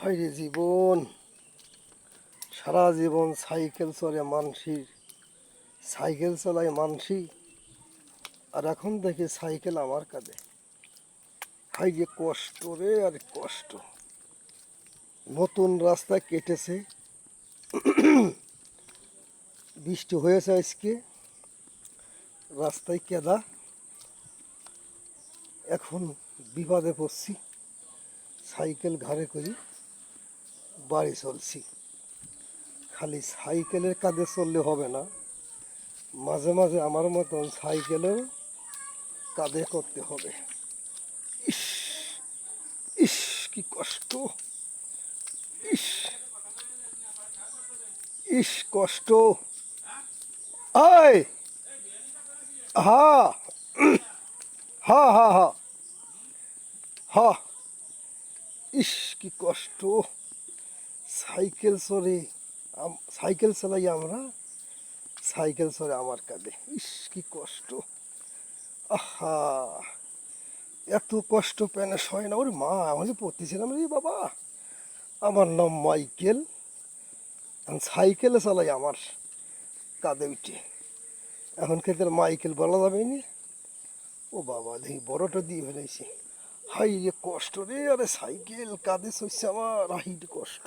হায় রে জীবন, সারা জীবন সাইকেল চলে মানসি, সাইকেল চালায় মানসি, আর এখন দেখি সাইকেল আমার কাঁধে। হায় যে কষ্ট রে, আর কষ্ট। নতুন রাস্তা কেটেছে, বৃষ্টি হয়েছে আজকে, রাস্তায় কেদা। এখন বিপদে পড়ছি, সাইকেল ঘাড়ে করি বাড়ি চলছি। খালি সাইকেলের কাঁধে চললে হবে না, মাঝে মাঝে আমার মতন সাইকেলেও কাঁধে করতে হবে। ইস ইস, কি কষ্ট! ইস ইস, কষ্ট! আয়, হা হা হা হা হা। ইস, কি কষ্ট! সাইকেল চড়ে, সাইকেল চালাই আমরা, সাইকেল চড়ে আমার কাঁধে। ইস, কি কষ্ট! আহা, এত কষ্ট পেনে সয় না। ওরে মা, আমি পড়তেছিলাম রে বাবা। আমার নাম মাইকেল, আমি সাইকেলে চালাই আমার কাঁধে উঠে। এখন খেতে মাইকেল বলা যাবে না। ও বাবা, দেখি বড়টা দিয়ে ফেলেছি। হাই রে কষ্ট রে, আরে সাইকেল কাঁধে চড়ছে আমার, হাই রে কষ্ট।